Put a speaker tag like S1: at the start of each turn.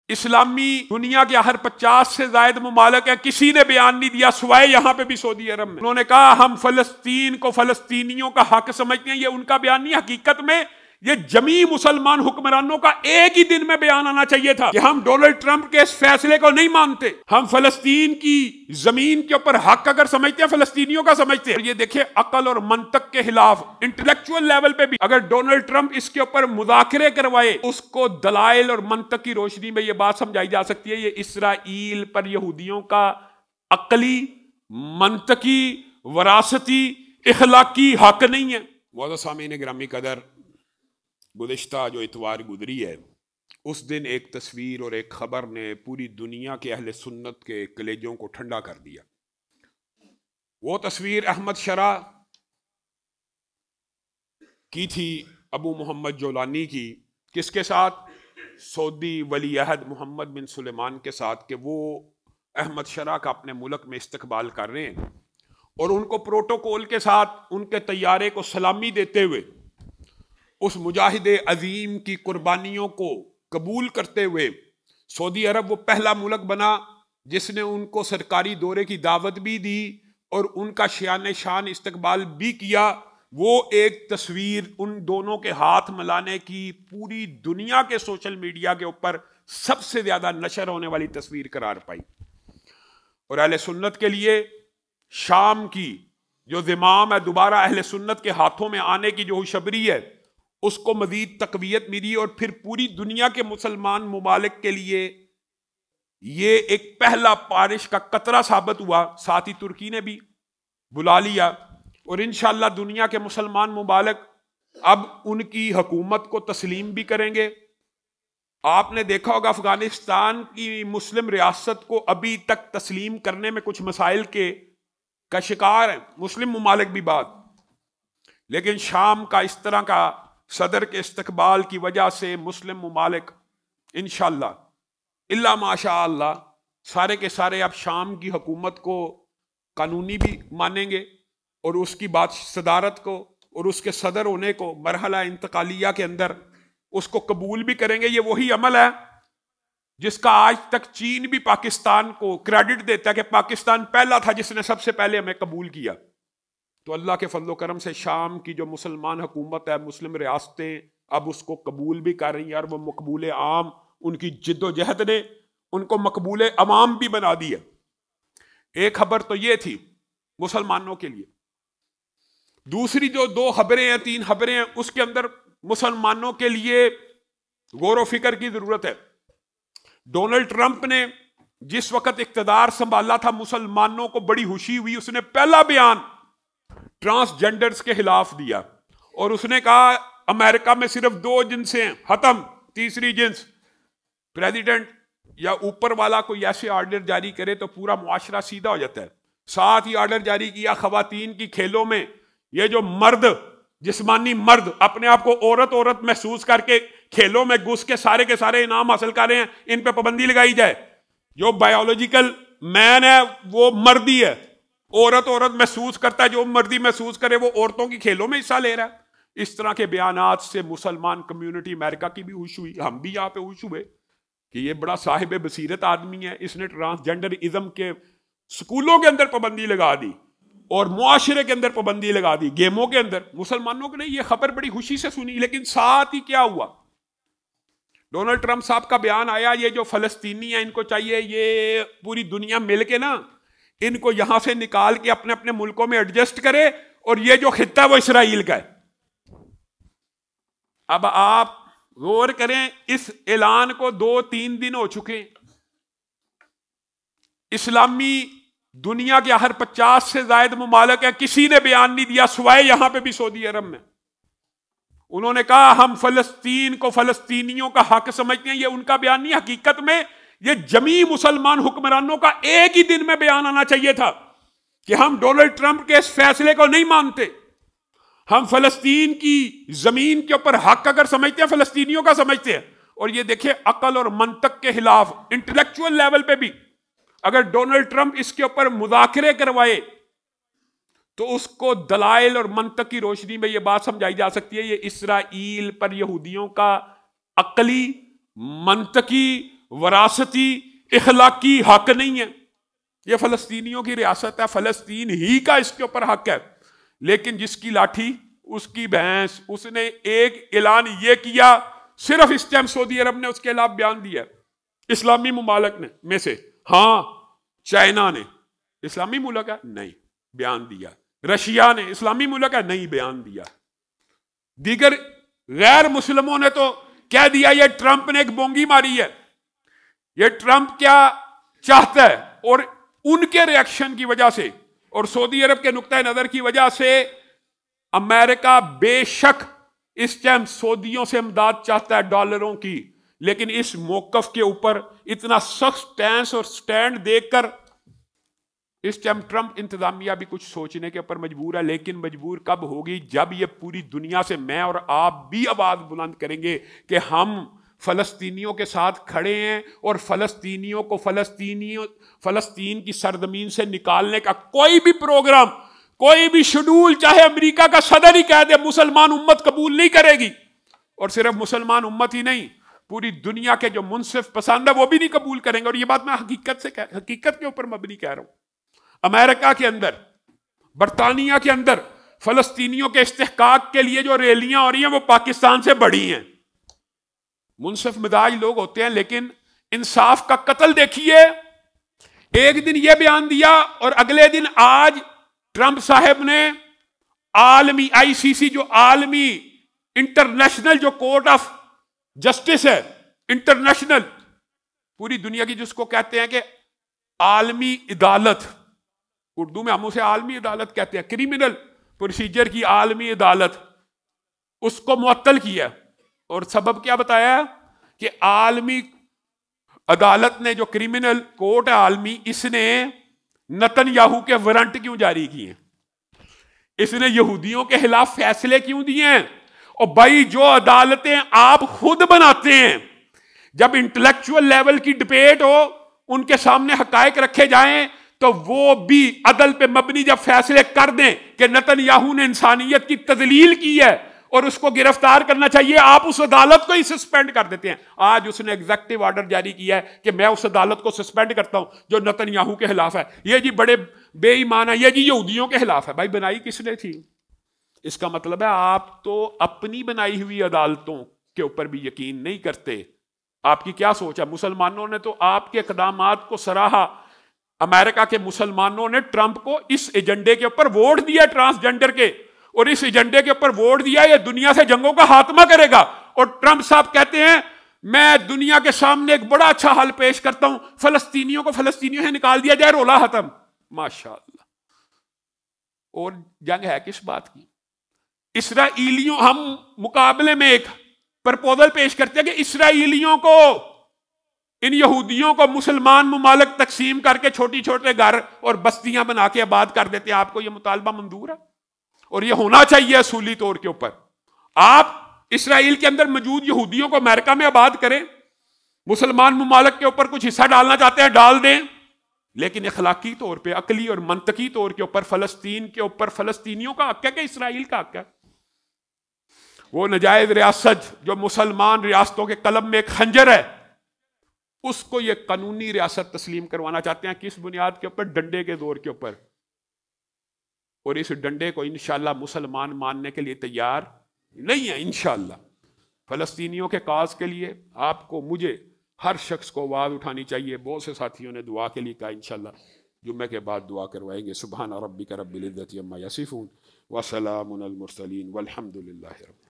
S1: اسلامی دنیا کے ہر 50 سے زائد ممالک ہیں، کسی نے بیان نہیں دیا سوائے یہاں پہ بھی سعودی عرب میں۔ انہوں نے کہا ہم فلسطین کو فلسطینیوں کا حق سمجھتے ہیں، یہ ان کا بیان نہیں، حقیقت میں یہ جمی مسلمان حکمرانوں کا ایک ہی دن میں بیان آنا چاہیے تھا کہ ہم ڈونلڈ ٹرمپ کے اس فیصلے کو نہیں مانتے، ہم فلسطین کی زمین کے اوپر حق اگر سمجھتے ہیں فلسطینیوں کا سمجھتے ہیں۔ یہ دیکھیں عقل اور منطق کے خلاف انٹلیکچوئل لیول پہ بھی اگر ڈونلڈ ٹرمپ اس کے اوپر مذاکرے کروائے، اس کو دلائل اور منطق کی روشنی میں یہ بات سمجھائی جا سکتی ہے یہ اسرائیل پر یہودیوں کا عقلی، منطقی، وراثتی، اخلاقی حق نہیں ہے۔ معزز سامعین گرامی قدر، گزشتہ جو اتوار گزری ہے اس دن ایک تصویر اور ایک خبر نے پوری دنیا کے اہل سنت کے کلیجوں کو ٹھنڈا کر دیا۔ وہ تصویر احمد شرح کی تھی، ابو محمد جولانی کی، کس کے ساتھ؟ سعودی ولی عہد محمد بن سلیمان کے ساتھ، کہ وہ احمد شرح کا اپنے ملک میں استقبال کر رہے ہیں اور ان کو پروٹوکول کے ساتھ ان کے طیارے کو سلامی دیتے ہوئے اس مجاہد عظیم کی قربانیوں کو قبول کرتے ہوئے سعودی عرب وہ پہلا ملک بنا جس نے ان کو سرکاری دورے کی دعوت بھی دی اور ان کا شان شان استقبال بھی کیا۔ وہ ایک تصویر ان دونوں کے ہاتھ ملانے کی پوری دنیا کے سوشل میڈیا کے اوپر سب سے زیادہ نشر ہونے والی تصویر قرار پائی، اور اہل سنت کے لیے شام کی جو زمام ہے دوبارہ اہل سنت کے ہاتھوں میں آنے کی جو خوشخبری ہے اس کو مزید تقویت ملی، اور پھر پوری دنیا کے مسلمان ممالک کے لیے یہ ایک پہلا بارش کا قطرہ ثابت ہوا۔ ساتھ ہی ترکی نے بھی بلا لیا، اور انشاءاللہ دنیا کے مسلمان ممالک اب ان کی حکومت کو تسلیم بھی کریں گے۔ آپ نے دیکھا ہوگا افغانستان کی مسلم ریاست کو ابھی تک تسلیم کرنے میں کچھ مسائل کا شکار ہیں مسلم ممالک بھی بات، لیکن شام کا اس طرح کا صدر کے استقبال کی وجہ سے مسلم ممالک انشاءاللہ الا ماشاء اللہ سارے کے سارے اب شام کی حکومت کو قانونی بھی مانیں گے، اور اس کی بات صدارت کو اور اس کے صدر ہونے کو مرحلہ انتقالیہ کے اندر اس کو قبول بھی کریں گے۔ یہ وہی عمل ہے جس کا آج تک چین بھی پاکستان کو کریڈٹ دیتا ہے کہ پاکستان پہلا تھا جس نے سب سے پہلے ہمیں قبول کیا۔ تو اللہ کے فضل و کرم سے شام کی جو مسلمان حکومت ہے، مسلم ریاستیں اب اس کو قبول بھی کر رہی ہیں، اور وہ مقبول عام ان کی جد و جہد نے ان کو مقبول عوام بھی بنا دی ہے۔ ایک خبر تو یہ تھی مسلمانوں کے لیے، دوسری جو 2 خبریں ہیں 3 خبریں ہیں اس کے اندر مسلمانوں کے لیے غور و فکر کی ضرورت ہے۔ ڈونلڈ ٹرمپ نے جس وقت اقتدار سنبھالا تھا مسلمانوں کو بڑی خوشی ہوئی، اس نے پہلا بیان ٹرانسجینڈرز کے خلاف دیا، اور اس نے کہا امریکہ میں صرف 2 جنسیں ہیں، ختم، تیسری جنس۔ پریزیڈنٹ یا اوپر والا کوئی ایسے آرڈر جاری کرے تو پورا معاشرہ سیدھا ہو جاتا ہے۔ ساتھ ہی آرڈر جاری کیا خواتین کی کھیلوں میں یہ جو مرد، جسمانی مرد اپنے آپ کو عورت محسوس کر کے کھیلوں میں گھس کے سارے انعام حاصل کر رہے ہیں، ان پہ پابندی لگائی جائے۔ جو بایولوجیکل مین ہے وہ مردی ہے، عورت محسوس کرتا ہے، جو مردی محسوس کرے وہ عورتوں کی کھیلوں میں حصہ لے رہا ہے۔ اس طرح کے بیانات سے مسلمان کمیونٹی امریکہ کی بھی خوش ہوئی، ہم بھی یہاں پہ خوش ہوئے کہ یہ بڑا صاحب بصیرت آدمی ہے، اس نے ٹرانسجینڈر ازم کے سکولوں کے اندر پابندی لگا دی اور معاشرے کے اندر پابندی لگا دی، گیموں کے اندر۔ مسلمانوں کے لیے یہ خبر بڑی خوشی سے سنی، لیکن ساتھ ہی کیا ہوا؟ ڈونلڈ ٹرمپ صاحب کا بیان آیا، یہ جو فلسطینی ہیں ان کو چاہیے یہ پوری دنیا مل کے نا ان کو یہاں سے نکال کے اپنے اپنے ملکوں میں ایڈجسٹ کرے، اور یہ جو خطہ ہے وہ اسرائیل کا ہے۔ اب آپ غور کریں، اس اعلان کو 2-3 دن ہو چکے، اسلامی دنیا کے ہر 50 سے زائد ممالک ہیں، کسی نے بیان نہیں دیا سوائے یہاں پہ بھی سعودی عرب میں۔ انہوں نے کہا ہم فلسطین کو فلسطینیوں کا حق سمجھتے ہیں، یہ ان کا بیان نہیں، حقیقت میں یہ جمی مسلمان حکمرانوں کا ایک ہی دن میں بیان آنا چاہیے تھا کہ ہم ڈونلڈ ٹرمپ کے اس فیصلے کو نہیں مانتے، ہم فلسطین کی زمین کے اوپر حق اگر سمجھتے ہیں فلسطینیوں کا سمجھتے ہیں۔ اور یہ دیکھیں عقل اور منطق کے خلاف انٹلیکچوئل لیول پہ بھی اگر ڈونلڈ ٹرمپ اس کے اوپر مذاکرے کروائے تو اس کو دلائل اور منطق کی روشنی میں یہ بات سمجھائی جا سکتی ہے یہ اسرائیل پر یہودیوں کا عقلی، منطقی، وراثتی اخلاقی حق نہیں ہے. یہ فلسطینیوں کی ریاست ہے، فلسطین ہی کا اس کے اوپر حق ہے. لیکن جس کی لاٹھی اس کی بھینس، اس نے ایک اعلان یہ کیا، صرف اس ٹائم سعودی عرب نے اس کے خلاف بیان دیا، اسلامی ممالک نے میں سے. ہاں چائنا نے، اسلامی ملک ہے نہیں، بیان دیا. رشیا نے، اسلامی ملک ہے نہیں، بیان دیا. دیگر غیر مسلموں نے تو کہہ دیا یہ ٹرمپ نے ایک بونگی ماری ہے، یہ ٹرمپ کیا چاہتا ہے. اور ان کے ریاکشن کی وجہ سے اور سعودی عرب کے نقطہ نظر کی وجہ سے امریکہ بے شک اس ٹائم سعودیوں سے امداد چاہتا ہے ڈالروں کی، لیکن اس موقف کے اوپر اتنا سخت سٹینس اور سٹینڈ دیکھ کر اس ٹائم ٹرمپ انتظامیہ بھی کچھ سوچنے کے اوپر مجبور ہے. لیکن مجبور کب ہوگی؟ جب یہ پوری دنیا سے میں اور آپ بھی آواز بلند کریں گے کہ ہم فلسطینیوں کے ساتھ کھڑے ہیں، اور فلسطینیوں کو فلسطین کی سرزمین سے نکالنے کا کوئی بھی پروگرام، کوئی بھی شیڈول، چاہے امریکہ کا صدر ہی کہہ دے، مسلمان امت قبول نہیں کرے گی. اور صرف مسلمان امت ہی نہیں، پوری دنیا کے جو منصف پسند ہے وہ بھی نہیں قبول کریں گے. اور یہ بات میں حقیقت کے اوپر مبنی کہہ رہا ہوں. امریکہ کے اندر، برطانیہ کے اندر فلسطینیوں کے استحقاق کے لیے جو ریلیاں ہو رہی ہیں وہ پاکستان سے بڑی ہیں. منصف مزاج لوگ ہوتے ہیں، لیکن انصاف کا قتل دیکھیے. ایک دن یہ بیان دیا اور اگلے دن آج ٹرمپ صاحب نے عالمی ICC جو عالمی انٹرنیشنل جو کورٹ آف جسٹس ہے، انٹرنیشنل پوری دنیا کی جس کو کہتے ہیں کہ عالمی عدالت، اردو میں ہم اسے عالمی عدالت کہتے ہیں، کریمنل پروسیجر کی عالمی عدالت، اس کو معطل کیا. اور سبب کیا بتایا کہ عالمی عدالت نے جو کریمنل کورٹ ہے عالمی، اس نے نتن یاہو کے وارنٹ کیوں جاری کیے، اس نے یہودیوں کے خلاف فیصلے کیوں دیے ہیں؟ اور بھائی جو عدالتیں آپ خود بناتے ہیں، جب انٹلیکچوئل لیول کی ڈبیٹ ہو، ان کے سامنے حقائق رکھے جائیں، تو وہ بھی عدل پہ مبنی جب فیصلے کر دیں کہ نتن یاہو نے انسانیت کی تذلیل کی ہے اور اس کو گرفتار کرنا چاہیے، آپ اس عدالت کو ہی سسپینڈ کر دیتے ہیں. آج اس نے ایگزیکٹو آرڈر جاری کیا ہے کہ میں اس عدالت کو سسپینڈ کرتا ہوں جو نتن یاہو کے خلاف ہے. یہ جی بڑے بے ایمان ہے، یہ جی یہودیوں کے خلاف ہے. بھائی بنائی کس نے تھی؟ اس کا مطلب ہے آپ تو اپنی بنائی ہوئی عدالتوں کے اوپر بھی یقین نہیں کرتے. آپ کی کیا سوچ ہے؟ مسلمانوں نے تو آپ کے اقدامات کو سراہا. امریکہ کے مسلمانوں نے ٹرمپ کو اس ایجنڈے کے اوپر ووٹ دیا، ٹرانسجنڈر کے، اور اس ایجنڈے کے اوپر ووٹ دیا یہ دنیا سے جنگوں کا خاتمہ کرے گا. اور ٹرمپ صاحب کہتے ہیں میں دنیا کے سامنے ایک بڑا اچھا حل پیش کرتا ہوں، فلسطینیوں کو فلسطینیوں سے نکال دیا جائے، رولا ختم. ماشاءاللہ. اور جنگ ہے کس بات کی؟ اسرائیلیوں، ہم مقابلے میں ایک پرپوزل پیش کرتے ہیں کہ اسرائیلیوں کو، ان یہودیوں کو مسلمان ممالک تقسیم کر کے چھوٹی چھوٹے گھر اور بستیاں بنا کے آباد کر دیتے ہیں. آپ کو یہ مطالبہ منظور ہے؟ اور یہ ہونا چاہیے اصولی طور کے اوپر. آپ اسرائیل کے اندر موجود یہودیوں کو امریکہ میں آباد کریں، مسلمان ممالک کے اوپر کچھ حصہ ڈالنا چاہتے ہیں ڈال دیں، لیکن اخلاقی طور پہ، عقلی اور منطقی طور کے اوپر فلسطین کے اوپر فلسطینیوں کا حق ہے کہ اسرائیل کا حق ہے؟ وہ ناجائز ریاست جو مسلمان ریاستوں کے قلب میں ایک خنجر ہے، اس کو یہ قانونی ریاست تسلیم کروانا چاہتے ہیں. کس بنیاد کے اوپر؟ ڈنڈے کے زور کے اوپر. اور اس ڈنڈے کو انشاءاللہ مسلمان ماننے کے لیے تیار نہیں ہے. انشاءاللہ فلسطینیوں کے کاز کے لیے آپ کو، مجھے، ہر شخص کو آواز اٹھانی چاہیے. بہت سے ساتھیوں نے دعا کے لیے کہا، انشاءاللہ جمعے کے بعد دعا کروائیں گے. سبحان ربک رب العزت عما یصفون وسلام علی المرسلین والحمد للہ رب